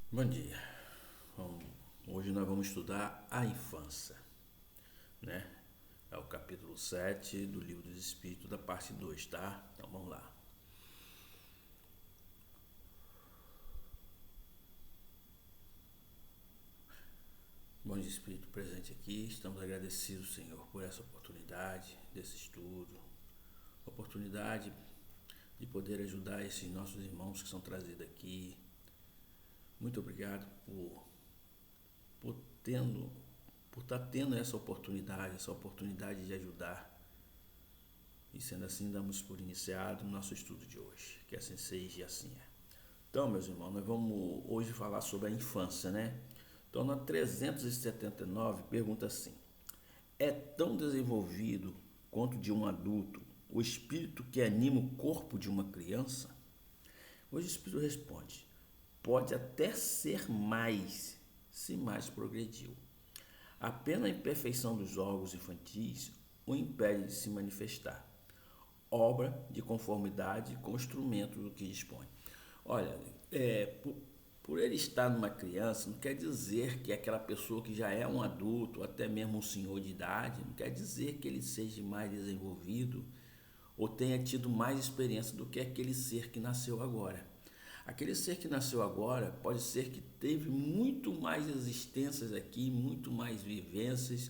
Bom dia. Hoje nós vamos estudar a infância, né? É o capítulo 7 do Livro dos Espíritos, da parte 2, tá? Então vamos lá. Bom dia, Espírito presente aqui. Estamos agradecidos, Senhor, por essa oportunidade desse estudo, oportunidade de poder ajudar esses nossos irmãos que são trazidos aqui. Muito obrigado por tendo, por estar tendo essa oportunidade de ajudar. E sendo assim, damos por iniciado o nosso estudo de hoje. Que assim seja e assim é. Então, meus irmãos, nós vamos hoje falar sobre a infância, né? Então, na 379, pergunta assim: é tão desenvolvido quanto de um adulto o espírito que anima o corpo de uma criança? Hoje o espírito responde: pode até ser mais, se mais progrediu. Apenas a imperfeição dos órgãos infantis o impede de se manifestar, obra de conformidade com o instrumento do que dispõe. Olha, por ele estar numa criança, não quer dizer que aquela pessoa que já é um adulto, ou até mesmo um senhor de idade, não quer dizer que ele seja mais desenvolvido ou tenha tido mais experiência do que aquele ser que nasceu agora. Aquele ser que nasceu agora pode ser que teve muito mais existências aqui, muito mais vivências,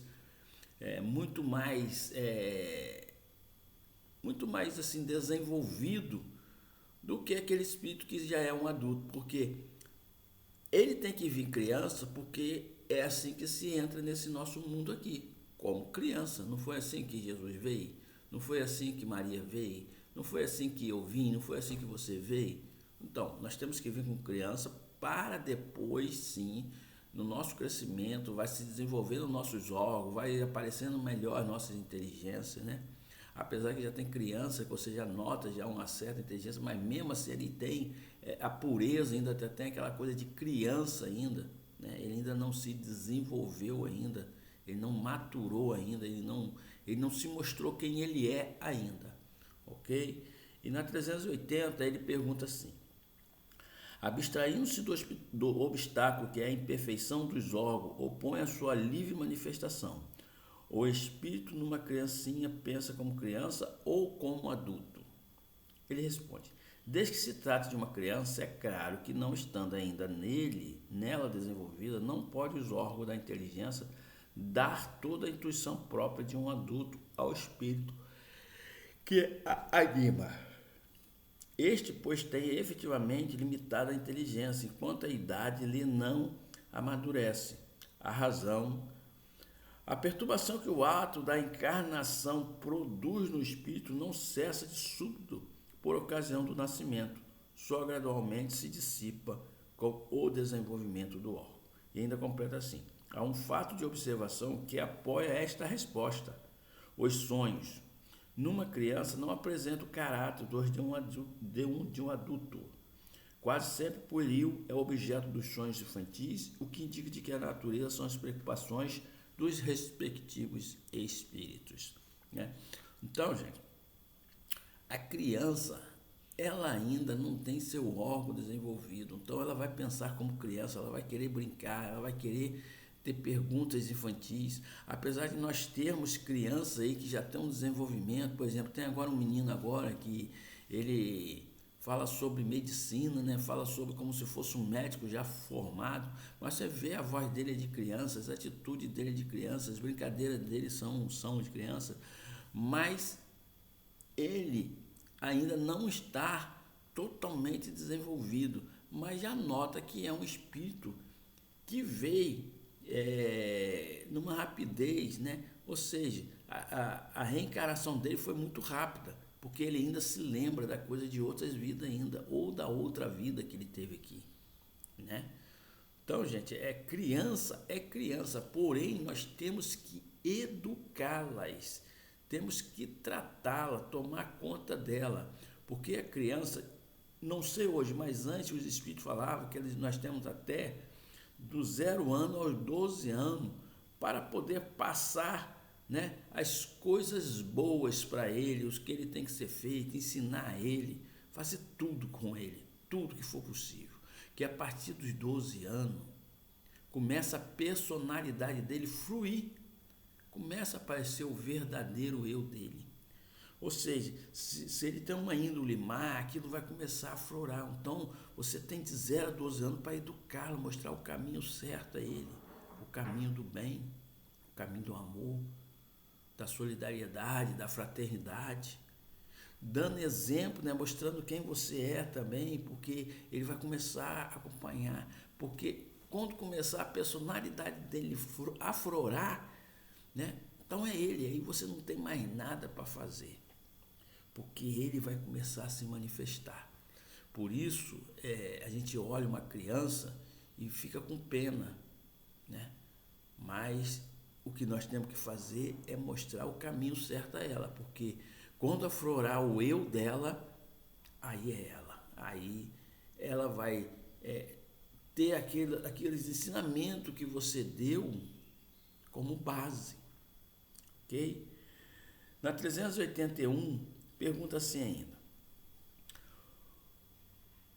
é, muito mais é, muito mais assim desenvolvido do que aquele espírito que já é um adulto, porque ele tem que vir criança, porque é assim que se entra nesse nosso mundo aqui, como criança. Não foi assim que Jesus veio, não foi assim que Maria veio, não foi assim que eu vim, não foi assim que você veio. Então, nós temos que vir com criança para depois, sim, no nosso crescimento, vai se desenvolvendo nossos órgãos, vai aparecendo melhor nossas inteligências, né? Apesar que já tem criança que você já nota já uma certa inteligência, mas mesmo assim ele tem a pureza, ainda tem aquela coisa de criança ainda, né? Ele ainda não se desenvolveu ainda, ele não maturou ainda, ele não se mostrou quem ele é ainda, ok? E na 380 ele pergunta assim: abstraindo-se do obstáculo que é a imperfeição dos órgãos, opõe a sua livre manifestação. O espírito numa criancinha pensa como criança ou como adulto? Ele responde: desde que se trate de uma criança, é claro que não estando ainda nela desenvolvida, não pode os órgãos da inteligência dar toda a intuição própria de um adulto ao espírito que a anima. Este, pois, tem efetivamente limitada inteligência, enquanto a idade lhe não amadurece. A razão, a perturbação que o ato da encarnação produz no espírito não cessa de súbito por ocasião do nascimento, só gradualmente se dissipa com o desenvolvimento do órgão. E ainda completa assim: há um fato de observação que apoia esta resposta. Os sonhos, numa criança, não apresentam o caráter de um adulto. Quase sempre pueril é objeto dos sonhos infantis, o que indica de que a natureza são as preocupações dos respectivos espíritos, né? Então, gente, a criança, ela ainda não tem seu órgão desenvolvido, então ela vai pensar como criança, ela vai querer brincar, ela vai querer ter perguntas infantis, apesar de nós termos crianças aí que já têm um desenvolvimento. Por exemplo, tem agora um menino agora que ele fala sobre medicina, né? Fala sobre como se fosse um médico já formado, mas você vê a voz dele é de criança, a atitude dele é de criança, as brincadeiras dele são de criança, mas ele ainda não está totalmente desenvolvido, mas já nota que é um espírito que veio numa rapidez, né? Ou seja, a reencarnação dele foi muito rápida, porque ele ainda se lembra da coisa de outras vidas ainda, ou da outra vida que ele teve aqui, né? Então, gente, é criança, porém nós temos que educá-las, temos que tratá-la, tomar conta dela, porque a criança, não sei hoje, mas antes os espíritos falavam que nós temos até do 0 ano aos 12 anos para poder passar, né, as coisas boas para ele, os que ele tem que ser feito, ensinar a ele, fazer tudo com ele, tudo que for possível. que a partir dos 12 anos começa a personalidade dele fluir, começa a aparecer o verdadeiro eu dele. Ou seja, se ele tem uma índole má, aquilo vai começar a aflorar. Então, você tem de 0 a 12 anos para educá-lo, mostrar o caminho certo a ele, o caminho do bem, o caminho do amor, da solidariedade, da fraternidade, dando exemplo, né, mostrando quem você é também, porque ele vai começar a acompanhar, porque quando começar a personalidade dele aflorar, né, então é ele, aí você não tem mais nada para fazer, porque ele vai começar a se manifestar. Por isso, a gente olha uma criança e fica com pena, né? Mas o que nós temos que fazer é mostrar o caminho certo a ela, porque quando aflorar o eu dela, aí é ela. Aí ela vai ter aqueles ensinamentos que você deu como base, ok? Na 381, pergunta assim ainda.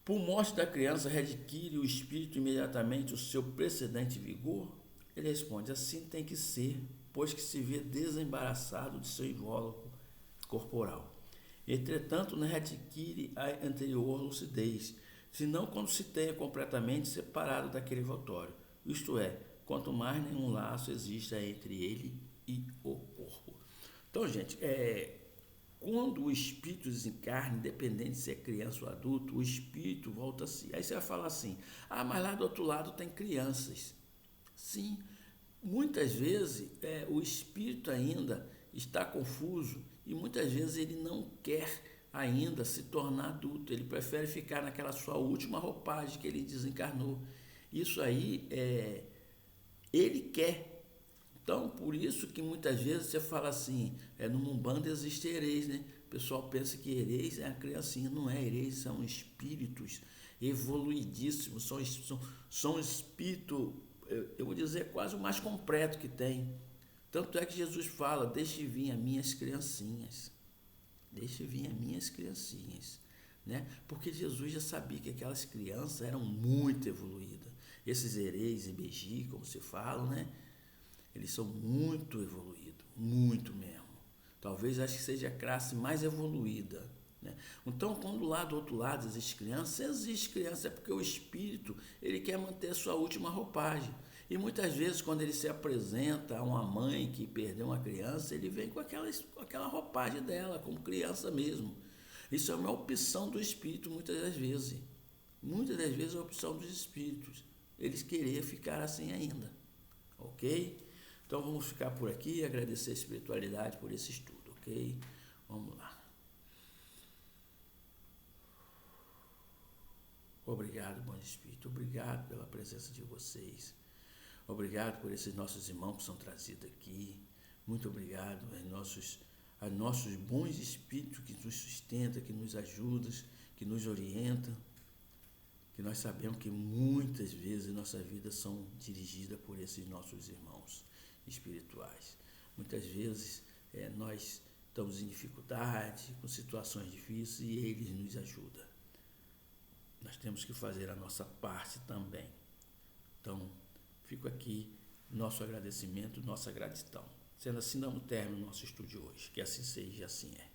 Por morte da criança, readquire o espírito imediatamente o seu precedente vigor? Ele responde, assim tem que ser, pois que se vê desembaraçado de seu invólucro corporal. Entretanto, não readquire a anterior lucidez, senão quando se tenha completamente separado daquele votório. Isto é, quanto mais nenhum laço exista entre ele e o corpo. Então, gente, quando o espírito desencarna, independente se é criança ou adulto, o espírito volta a si. Aí você vai falar assim, mas lá do outro lado tem crianças. Sim, muitas vezes o espírito ainda está confuso e muitas vezes ele não quer ainda se tornar adulto, ele prefere ficar naquela sua última roupagem que ele desencarnou. Isso aí ele quer. Então, por isso que muitas vezes você fala assim, no Umbanda existe herês, né? O pessoal pensa que herês é a criancinha, não é herês, são espíritos evoluidíssimos, são espírito, eu vou dizer, quase o mais completo que tem. Tanto é que Jesus fala, deixe vir as minhas criancinhas, deixe vir as minhas criancinhas, né? Porque Jesus já sabia que aquelas crianças eram muito evoluídas. Esses herês e beji, como se fala, né? Eles são muito evoluídos, muito mesmo. Talvez acho que seja a classe mais evoluída, né? Então, quando lá do outro lado existe criança, é porque o espírito ele quer manter a sua última roupagem. E muitas vezes, quando ele se apresenta a uma mãe que perdeu uma criança, ele vem com aquela roupagem dela, como criança mesmo. Isso é uma opção do espírito, muitas das vezes. Muitas das vezes é a opção dos espíritos. Eles querem ficar assim ainda. Ok? Então vamos ficar por aqui e agradecer a espiritualidade por esse estudo, ok? Vamos lá. Obrigado, bom espírito. Obrigado pela presença de vocês. Obrigado por esses nossos irmãos que são trazidos aqui. Muito obrigado a nossos bons espíritos que nos sustentam, que nos ajudam, que nos orientam. Que nós sabemos que muitas vezes nossas vidas são dirigidas por esses nossos irmãos espirituais. Muitas vezes nós estamos em dificuldade, com situações difíceis e eles nos ajudam. Nós temos que fazer a nossa parte também. Então, fico aqui nosso agradecimento, nossa gratidão. Sendo assim, damos término ao nosso estudo de hoje. Que assim seja e assim é.